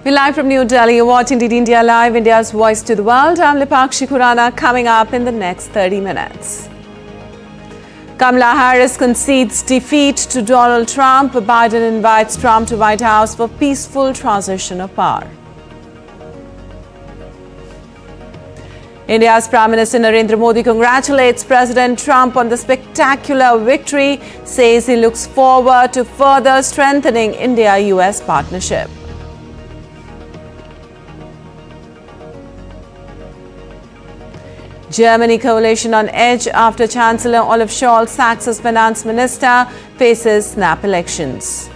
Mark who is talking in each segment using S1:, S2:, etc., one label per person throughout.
S1: We're live from New Delhi. You're watching DD India Live, India's voice to the world. I'm Lipakshi Khurana. Coming up in the next 30 minutes. Kamala Harris concedes defeat to Donald Trump. Biden invites Trump to White House for peaceful transition of power. India's Prime Minister Narendra Modi congratulates President Trump on the spectacular victory, says he looks forward to further strengthening India-US partnership. Germany coalition on edge after Chancellor Olaf Scholz sacks as finance minister, faces snap elections.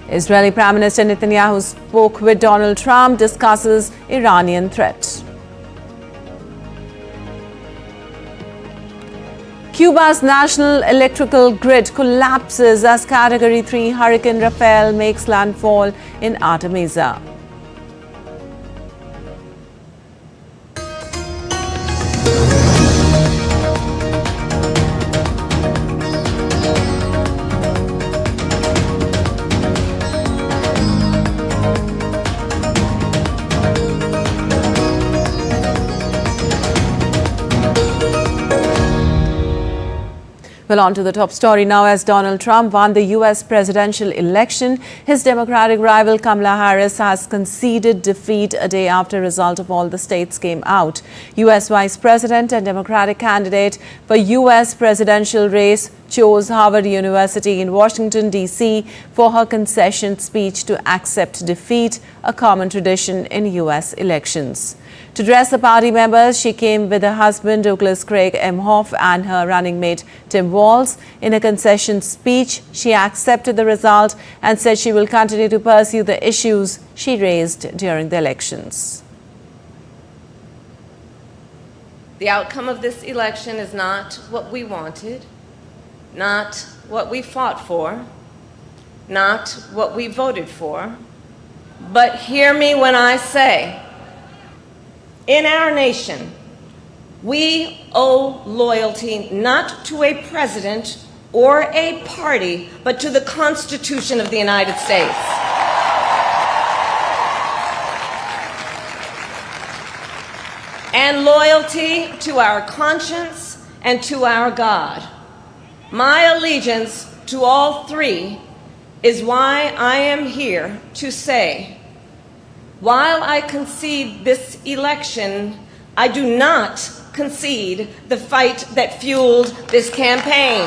S1: Israeli Prime Minister Netanyahu spoke with Donald Trump, discusses Iranian threat. Cuba's national electrical grid collapses as Category 3 Hurricane Rafael makes landfall in Artemisa. Well, on to the top story now. As Donald Trump won the U.S. presidential election, his Democratic rival Kamala Harris has conceded defeat a day after the result of all the states came out. U.S. Vice President and Democratic candidate for U.S. presidential race chose Harvard University in Washington, D.C. for her concession speech to accept defeat, a common tradition in U.S. elections. To address the party members, she came with her husband, Douglas Craig Emhoff, and her running mate, Tim Walz. In a concession speech, she accepted the result and said she will continue to pursue the issues she raised during the elections.
S2: The outcome of this election is not what we wanted, not what we fought for, not what we voted for, but hear me when I say, in our nation, we owe loyalty not to a president or a party, but to the Constitution of the United States. And loyalty to our conscience and to our God. My allegiance to all three is why I am here to say, while I concede this election, I do not concede the fight that fueled this campaign.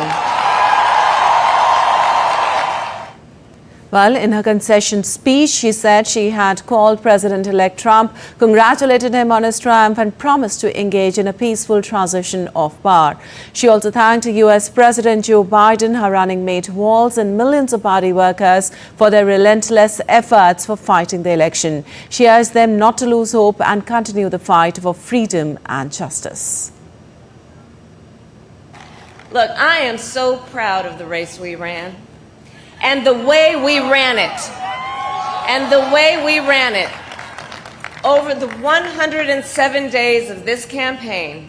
S1: Well, in her concession speech, she said she had called President-elect Trump, congratulated him on his triumph, and promised to engage in a peaceful transition of power. She also thanked U.S. President Joe Biden, her running mate Walz, and millions of party workers for their relentless efforts for fighting the election. She urged them not to lose hope and continue the fight for freedom and justice.
S2: Look, I am so proud of the race we ran. And the way we ran it, over the 107 days of this campaign,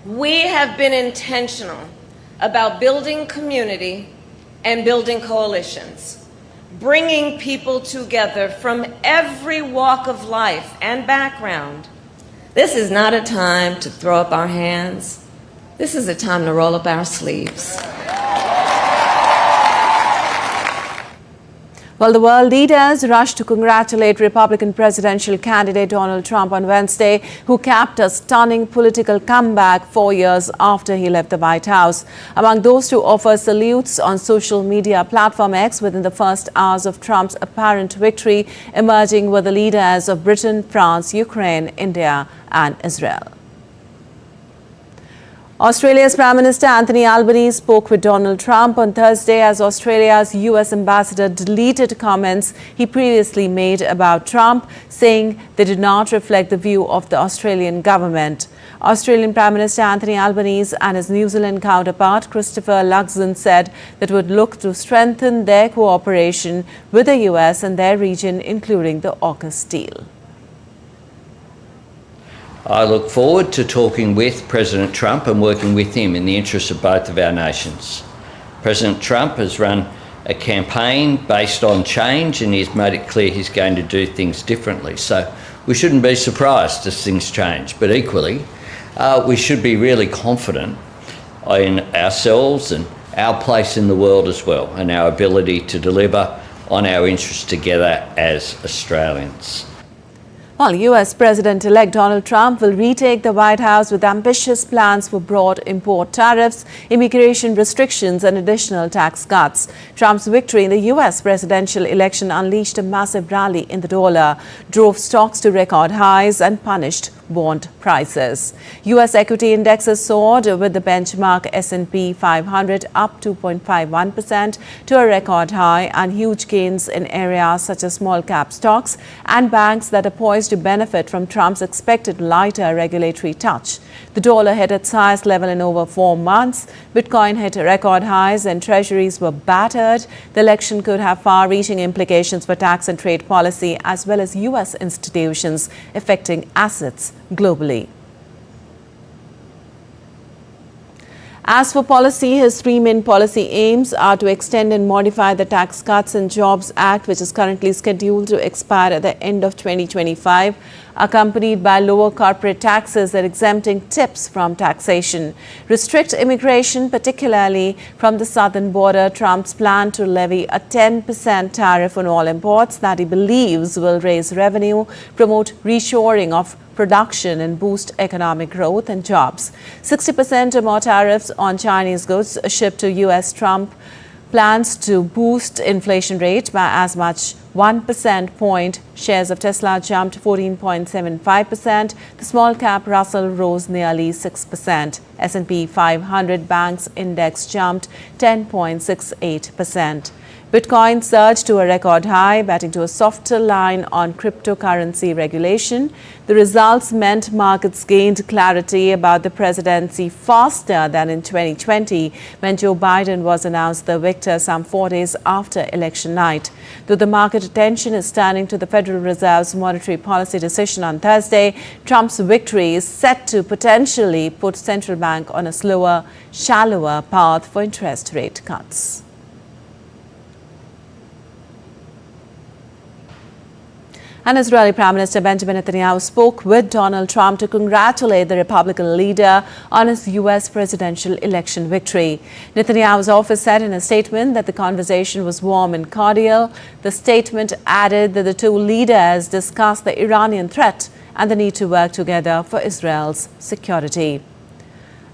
S2: we have been intentional about building community and building coalitions, bringing people together from every walk of life and background. This is not a time to throw up our hands. This is a time to roll up our sleeves.
S1: Well, the world leaders rushed to congratulate Republican presidential candidate Donald Trump on Wednesday, who capped a stunning political comeback 4 years after he left the White House. Among those to offer salutes on social media platform X within the first hours of Trump's apparent victory, emerging were the leaders of Britain, France, Ukraine, India, and Israel. Australia's Prime Minister Anthony Albanese spoke with Donald Trump on Thursday as Australia's US ambassador deleted comments he previously made about Trump, saying they did not reflect the view of the Australian government. Australian Prime Minister Anthony Albanese and his New Zealand counterpart Christopher Luxon said that would look to strengthen their cooperation with the US and their region, including the AUKUS deal.
S3: I look forward to talking with President Trump and working with him in the interests of both of our nations. President Trump has run a campaign based on change, and he's made it clear he's going to do things differently. So we shouldn't be surprised as things change, but equally we should be really confident in ourselves and our place in the world as well, and our ability to deliver on our interests together as Australians.
S1: Well, US President-elect Donald Trump will retake the White House with ambitious plans for broad import tariffs, immigration restrictions and additional tax cuts. Trump's victory in the US presidential election unleashed a massive rally in the dollar, drove stocks to record highs and punished bond prices. US equity indexes soared with the benchmark S&P 500 up 2.51% to a record high, and huge gains in areas such as small cap stocks and banks that are poised to benefit from Trump's expected lighter regulatory touch. The dollar hit its highest level in over 4 months. Bitcoin hit record highs and treasuries were battered. The election could have far-reaching implications for tax and trade policy, as well as US institutions, affecting assets globally. As for policy, his three main policy aims are to extend and modify the Tax Cuts and Jobs Act, which is currently scheduled to expire at the end of 2025, accompanied by lower corporate taxes and exempting tips from taxation. Restrict immigration, particularly from the southern border. Trump's plan to levy a 10% tariff on all imports that he believes will raise revenue, promote reshoring of production and boost economic growth and jobs. 60% or more tariffs on Chinese goods shipped to US. Trump plans to boost inflation rate by as much 1% point. Shares of Tesla jumped 14.75%. The small cap Russell rose nearly 6%. S&P 500 banks index jumped 10.68%. Bitcoin surged to a record high, betting to a softer line on cryptocurrency regulation. The results meant markets gained clarity about the presidency faster than in 2020, when Joe Biden was announced the victor some 4 days after election night. Though the market attention is turning to the Federal Reserve's monetary policy decision on Thursday, Trump's victory is set to potentially put central bank on a slower, shallower path for interest rate cuts. And Israeli Prime Minister Benjamin Netanyahu spoke with Donald Trump to congratulate the Republican leader on his US presidential election victory. Netanyahu's office said in a statement that the conversation was warm and cordial. The statement added that the two leaders discussed the Iranian threat and the need to work together for Israel's security.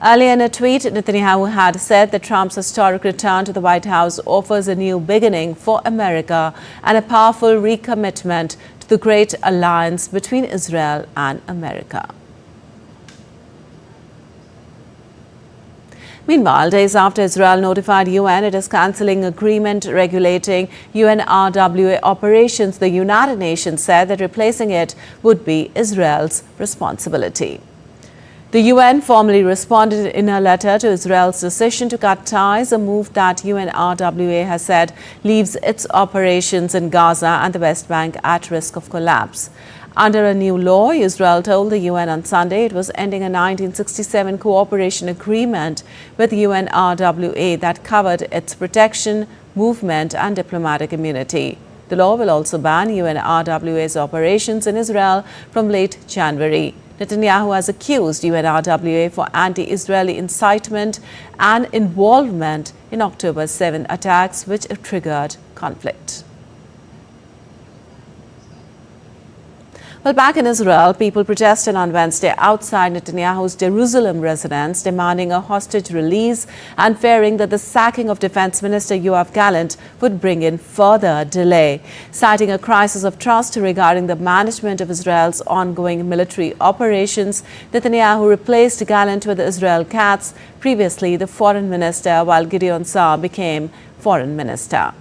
S1: Earlier in a tweet, Netanyahu had said that Trump's historic return to the White House offers a new beginning for America and a powerful recommitment to the great alliance between Israel and America. Meanwhile, days after Israel notified UN it is cancelling agreement regulating UNRWA operations, the United Nations said that replacing it would be Israel's responsibility. The UN formally responded in a letter to Israel's decision to cut ties, a move that UNRWA has said leaves its operations in Gaza and the West Bank at risk of collapse. Under a new law, Israel told the UN on Sunday it was ending a 1967 cooperation agreement with UNRWA that covered its protection, movement and diplomatic immunity. The law will also ban UNRWA's operations in Israel from late January. Netanyahu has accused UNRWA for anti-Israeli incitement and involvement in October 7 attacks, which triggered conflict. Well, back in Israel, people protested on Wednesday outside Netanyahu's Jerusalem residence, demanding a hostage release and fearing that the sacking of Defense Minister Yoav Gallant would bring in further delay. Citing a crisis of trust regarding the management of Israel's ongoing military operations, Netanyahu replaced Gallant with Israel Katz, previously the foreign minister, while Gideon Saar became foreign minister.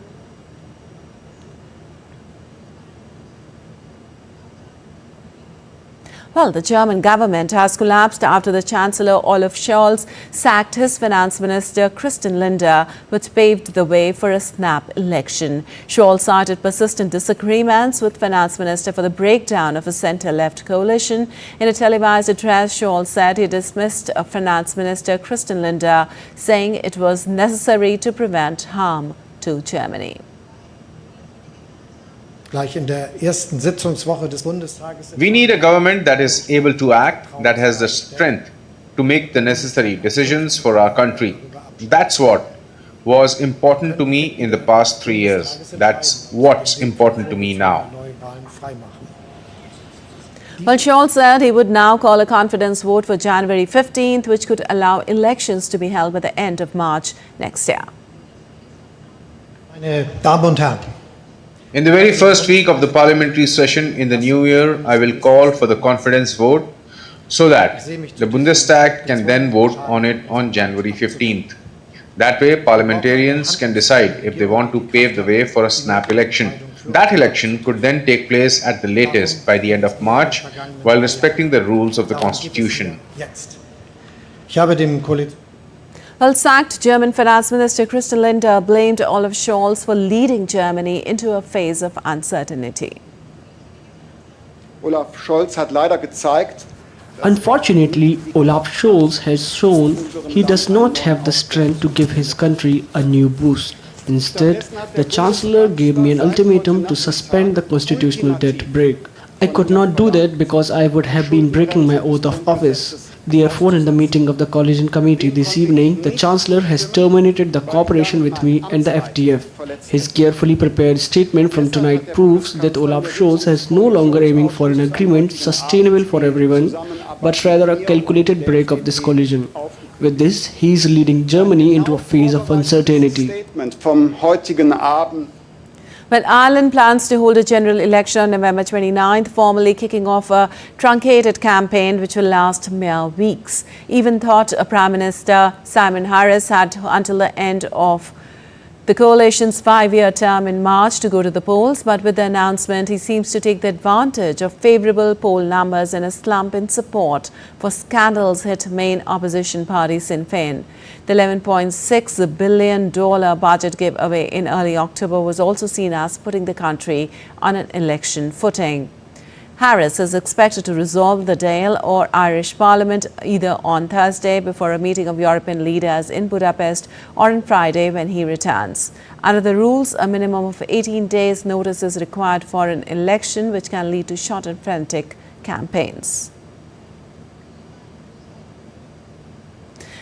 S1: Well, the German government has collapsed after the Chancellor Olaf Scholz sacked his finance minister Christian Lindner, which paved the way for a snap election. Scholz cited persistent disagreements with finance minister for the breakdown of a centre-left coalition. In a televised address, Scholz said he dismissed finance minister Christian Lindner, saying it was necessary to prevent harm to to Germany.
S4: Gleich in der ersten Sitzungswoche des Bundestages.
S5: We need a government that is able to act, that has the strength to make the necessary decisions for our country. That's what was important to me in the past 3 years. That's what's important to me now.
S1: Well, Scholz said he would now call a confidence vote for January 15th, which could allow elections to be held by the end of March next year.
S4: Meine Damen und Herren,
S5: In the very first week of the parliamentary session in the new year, I will call for the confidence vote so that the Bundestag can then vote on it on January 15th. That way, parliamentarians can decide if they want to pave the way for a snap election. That election could then take place at the latest by the end of March, while respecting the rules of the Constitution.
S4: jetzt. Ich habe dem
S1: Well, sacked German Finance Minister Christian Lindner blamed Olaf Scholz for leading Germany into a phase of uncertainty.
S6: Olaf Scholz hat leider gezeigt,
S7: Unfortunately, Olaf Scholz has shown he does not have the strength to give his country a new boost. Instead, the Chancellor gave me an ultimatum to suspend the constitutional debt break. I could not do that because I would have been breaking my oath of office. Therefore, in the meeting of the Coalition Committee this evening, the Chancellor has terminated the cooperation with me and the FTF. His carefully prepared statement from tonight proves that Olaf Scholz is no longer aiming for an agreement sustainable for everyone, but rather a calculated break of this coalition. With this, he is leading Germany into a phase of uncertainty.
S6: Statement vom heutigen Abend.
S1: Well, Ireland plans to hold a general election on November 29th, formally kicking off a truncated campaign which will last mere weeks. Even thought Prime Minister Simon Harris had until the end of the coalition's 5-year term in March to go to the polls, but with the announcement, he seems to take the advantage of favourable poll numbers and a slump in support for scandals hit main opposition party Sinn Féin. The $11.6 billion budget giveaway in early October was also seen as putting the country on an election footing. Harris is expected to resolve the Dáil or Irish Parliament either on Thursday before a meeting of European leaders in Budapest or on Friday when he returns. Under the rules, a minimum of 18 days' notice is required for an election, which can lead to short and frantic campaigns.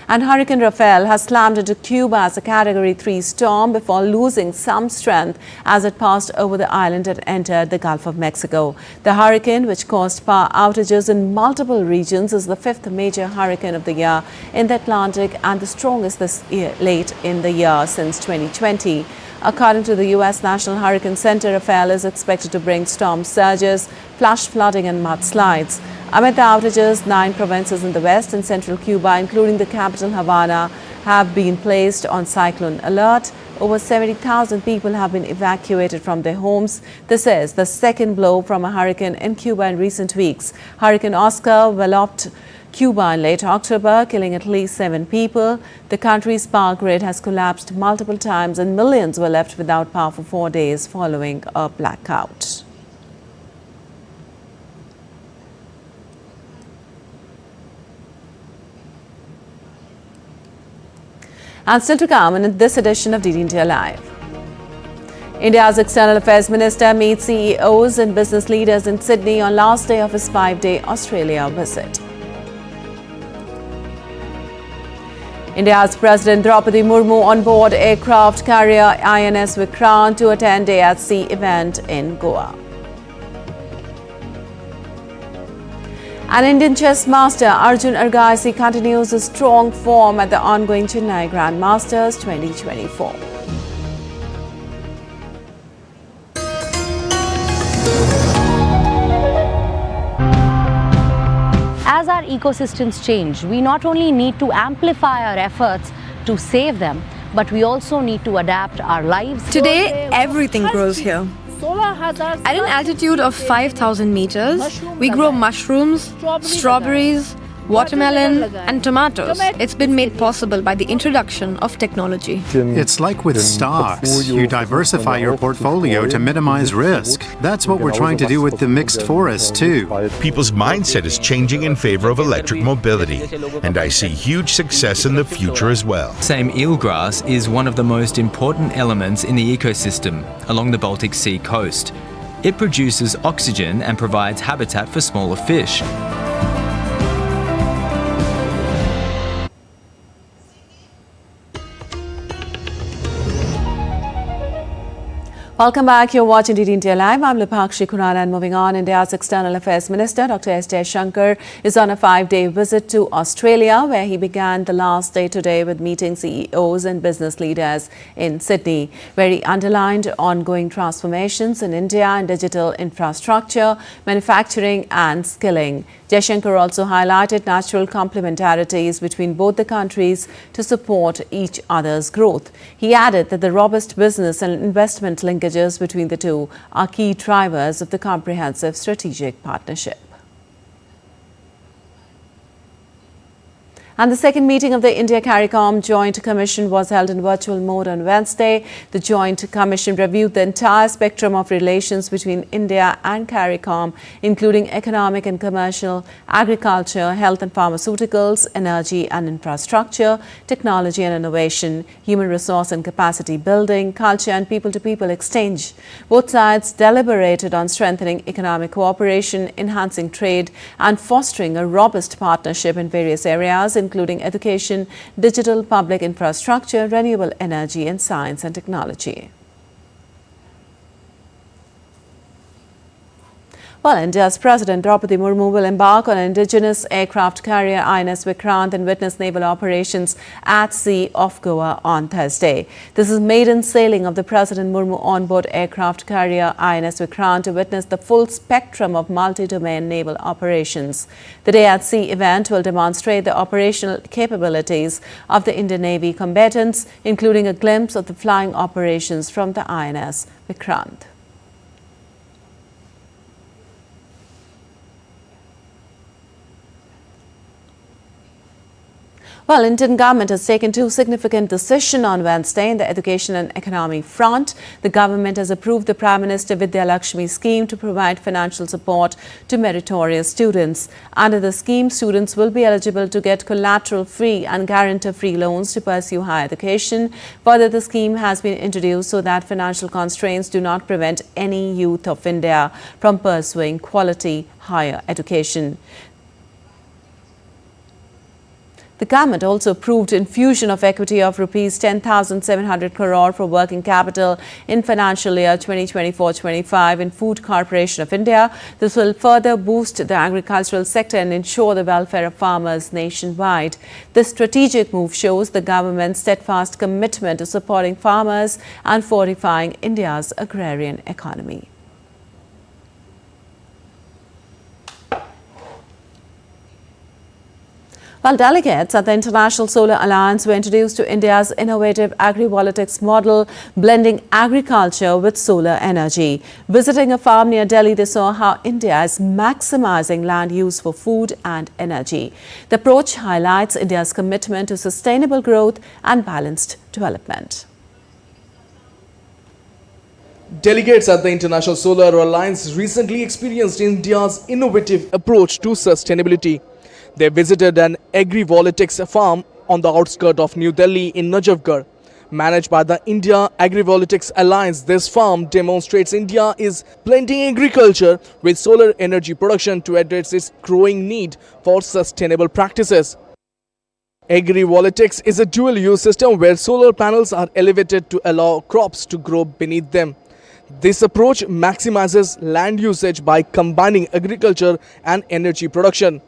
S1: And Hurricane Rafael has slammed into Cuba as a Category 3 storm before losing some strength as it passed over the island and entered the Gulf of Mexico. The hurricane, which caused power outages in multiple regions, is the 5th major hurricane of the year in the Atlantic and the strongest this year, late in the year since 2020. According to the U.S. National Hurricane Center, Rafael is expected to bring storm surges, flash flooding and mudslides. Amid the outages, 9 provinces in the west and central Cuba, including the capital Havana, have been placed on cyclone alert. Over 70,000 people have been evacuated from their homes. This is the second blow from a hurricane in Cuba in recent weeks. Hurricane Oscar enveloped Cuba in late October, killing at least 7 people. The country's power grid has collapsed multiple times and millions were left without power for 4 days following a blackout. And still to come in this edition of DD India Live. India's External Affairs Minister meets CEOs and business leaders in Sydney on last day of his 5-day Australia visit. India's President Draupadi Murmu on board aircraft carrier INS Vikrant to attend a at-sea event in Goa. An Indian chess master Arjun Argaisi continues his strong form at the ongoing Chennai Grand Masters 2024.
S8: As our ecosystems change, we not only need to amplify our efforts to save them, but we also need to adapt our lives.
S9: Today, everything grows here. At an altitude of 5,000 meters, we grow mushrooms, strawberries, watermelon, and tomatoes. It's been made possible by the introduction of technology.
S10: It's like with stocks. You diversify your portfolio to minimize risk. That's what we're trying to do with the mixed forest, too.
S11: People's mindset is changing in favor of electric mobility, and I see huge success in the future as well.
S12: Same eelgrass is one of the most important elements in the ecosystem along the Baltic Sea coast. It produces oxygen and provides habitat for smaller fish.
S1: Welcome back. You're watching DD India Live. I'm Lipakshi Khurana, and moving on, India's External Affairs Minister Dr. S. Jaishankar is on a 5-day visit to Australia, where he began the last day today with meeting CEOs and business leaders in Sydney, where he underlined ongoing transformations in India in digital infrastructure, manufacturing and skilling. Jaishankar also highlighted natural complementarities between both the countries to support each other's growth. He added that the robust business and investment linkages between the two are key drivers of the comprehensive strategic partnership. And the second meeting of the India CARICOM Joint Commission was held in virtual mode on Wednesday. The Joint Commission reviewed the entire spectrum of relations between India and CARICOM, including economic and commercial, agriculture, health and pharmaceuticals, energy and infrastructure, technology and innovation, human resource and capacity building, culture and people-to-people exchange. Both sides deliberated on strengthening economic cooperation, enhancing trade and fostering a robust partnership in various areas, including education, digital public infrastructure, renewable energy and science and technology. Well, India's President Draupadi Murmu will embark on an indigenous aircraft carrier INS Vikrant and witness naval operations at sea off Goa on Thursday. This is maiden sailing of the President Murmu onboard aircraft carrier INS Vikrant to witness the full spectrum of multi-domain naval operations. The Day at Sea event will demonstrate the operational capabilities of the Indian Navy combatants, including a glimpse of the flying operations from the INS Vikrant. Well, Indian government has taken two significant decisions on Wednesday in the education and economy front. The government has approved the Prime Minister Vidya Lakshmi scheme to provide financial support to meritorious students. Under the scheme, students will be eligible to get collateral-free and guarantor-free loans to pursue higher education. Further, the scheme has been introduced so that financial constraints do not prevent any youth of India from pursuing quality higher education. The government also approved infusion of equity of rupees 10,700 crore for working capital in financial year 2024-25 in Food Corporation of India. This will further boost the agricultural sector and ensure the welfare of farmers nationwide. This strategic move shows the government's steadfast commitment to supporting farmers and fortifying India's agrarian economy. Well, delegates at the International Solar Alliance were introduced to India's innovative agri-voltaics model, blending agriculture with solar energy. Visiting a farm near Delhi, they saw how India is maximizing land use for food and energy. The approach highlights India's commitment to sustainable growth and balanced development.
S13: Delegates at the International Solar Alliance recently experienced India's innovative approach to sustainability. They visited an agri-voltaics farm on the outskirts of New Delhi in Najafgarh. Managed by the India Agri-Voltaics Alliance, this farm demonstrates India is blending agriculture with solar energy production to address its growing need for sustainable practices. Agri-voltaics is a dual-use system where solar panels are elevated to allow crops to grow beneath them. This approach maximizes land usage by combining agriculture and energy production.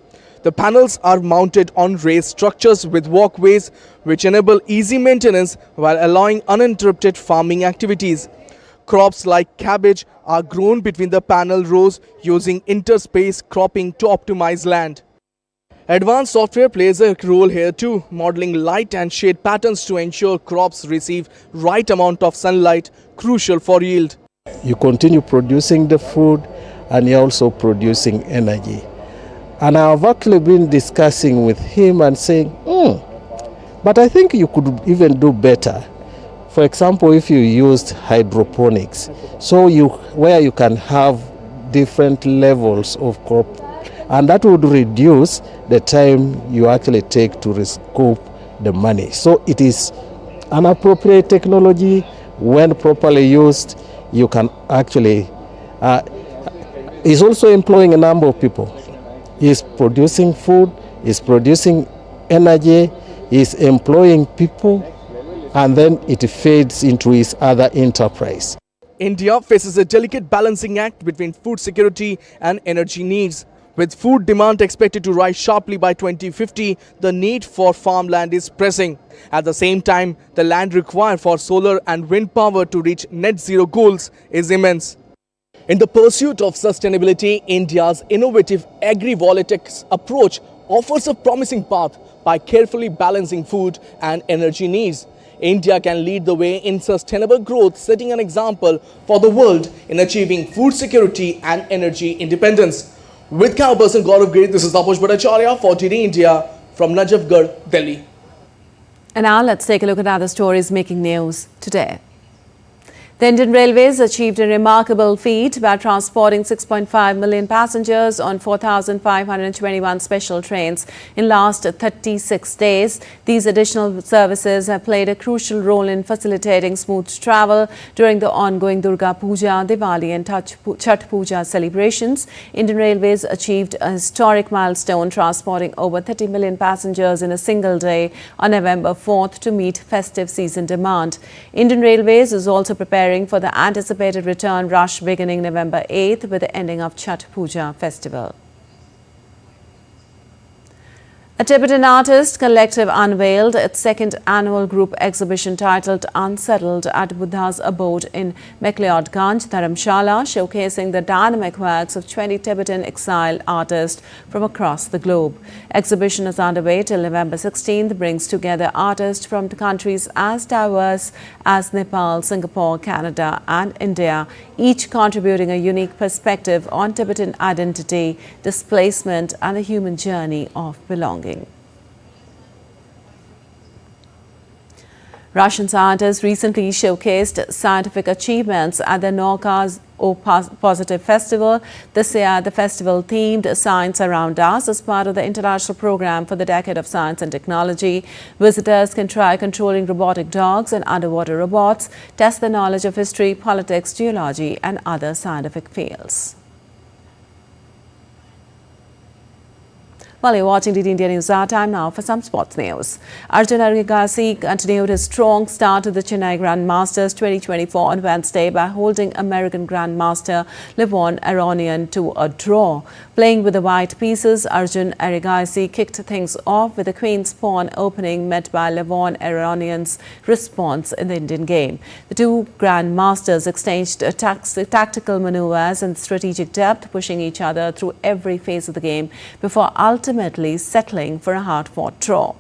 S13: The panels are mounted on raised structures with walkways which enable easy maintenance while allowing uninterrupted farming activities. Crops like cabbage are grown between the panel rows using interspace cropping to optimize land. Advanced software plays a role here too, modeling light and shade patterns to ensure crops receive right amount of sunlight, crucial for yield.
S14: You continue producing the food and you're also producing energy. And I have actually been discussing with him and saying, but I think you could even do better. For example, if you used hydroponics, so where you can have different levels of crop, and that would reduce the time you actually take to recoup the money. So it is an appropriate technology. When properly used, you can actually, is also employing a number of people. He's producing food, he's producing energy, he's employing people, and then it fades into his other enterprise.
S13: India faces a delicate balancing act between food security and energy needs. With food demand expected to rise sharply by 2050, the need for farmland is pressing. At the same time, the land required for solar and wind power to reach net zero goals is immense. In the pursuit of sustainability, India's innovative agri-voltaics approach offers a promising path by carefully balancing food and energy needs. India can lead the way in sustainable growth, setting an example for the world in achieving food security and energy independence. With camera person Gaurav Giri, this is Taposh Bhattacharya for TD India from Najafgarh, Delhi.
S1: And now let's take a look at other stories making news today. The Indian Railways achieved a remarkable feat by transporting 6.5 million passengers on 4,521 special trains in last 36 days. These additional services have played a crucial role in facilitating smooth travel during the ongoing Durga Puja, Diwali and Chhath Puja celebrations. Indian Railways achieved a historic milestone, transporting over 30 million passengers in a single day on November 4th to meet festive season demand. Indian Railways is also preparing for the anticipated return rush beginning November 8th with the ending of Chhath Puja festival. A Tibetan artist collective unveiled its second annual group exhibition titled Unsettled at Buddha's abode in McLeodganj, Dharamshala, showcasing the dynamic works of 20 Tibetan exiled artists from across the globe. Exhibition is underway till November 16th, brings together artists from countries as diverse as Nepal, Singapore, Canada and India, each contributing a unique perspective on Tibetan identity, displacement and the human journey of belonging. Russian scientists recently showcased scientific achievements at the Nauka's O-Positive Festival. This year, the festival themed Science Around Us as part of the international program for the Decade of Science and Technology. Visitors can try controlling robotic dogs and underwater robots, test the knowledge of history, politics, geology and other scientific fields. While you're watching DD India News Hour, time now for some sports news. Arjun Agassi continued his strong start to the Chennai Grand Masters 2024 on Wednesday by holding American Grandmaster Levon Aronian to a draw. Playing with the white pieces, Arjun Agassi kicked things off with a Queen's Pawn opening met by Levon Aronian's response in the Indian game. The two Grandmasters exchanged tactical maneuvers and strategic depth, pushing each other through every phase of the game before ultimately settling for a hard-fought draw.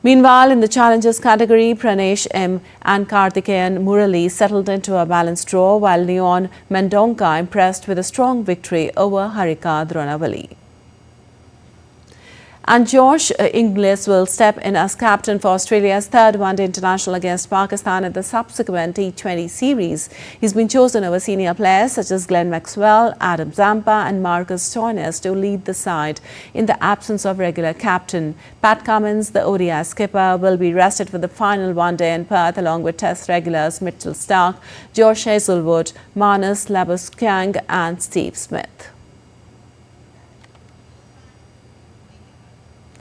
S1: Meanwhile, in the challengers category, Pranesh M and Karthikeyan Murali settled into a balanced draw, while Leon Mendonca impressed with a strong victory over Harika Dronavali. And Josh Inglis will step in as captain for Australia's third one-day international against Pakistan at the subsequent T20 series. He's been chosen over senior players such as Glenn Maxwell, Adam Zampa and Marcus Stoinis to lead the side in the absence of regular captain. Pat Cummins, the ODI skipper, will be rested for the final one-day in Perth along with Test regulars Mitchell Starc, Josh Hazlewood, Marnus Labuschagne and Steve Smith.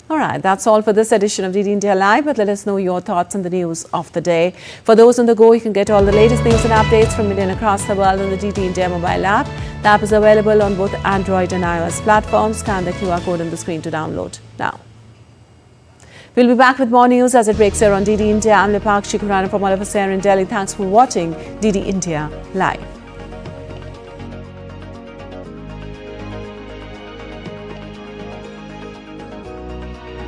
S1: All right, that's all for this edition of DD India Live, but let us know your thoughts on the news of the day. For those on the go, you can get all the latest news and updates from India and across the world on the DD India mobile app. The app is available on both Android and iOS platforms. Scan the QR code on the screen to download now. We'll be back with more news as it breaks here on DD India. I'm Lipakshi Khurana from all of us here in Delhi. Thanks for watching DD India Live.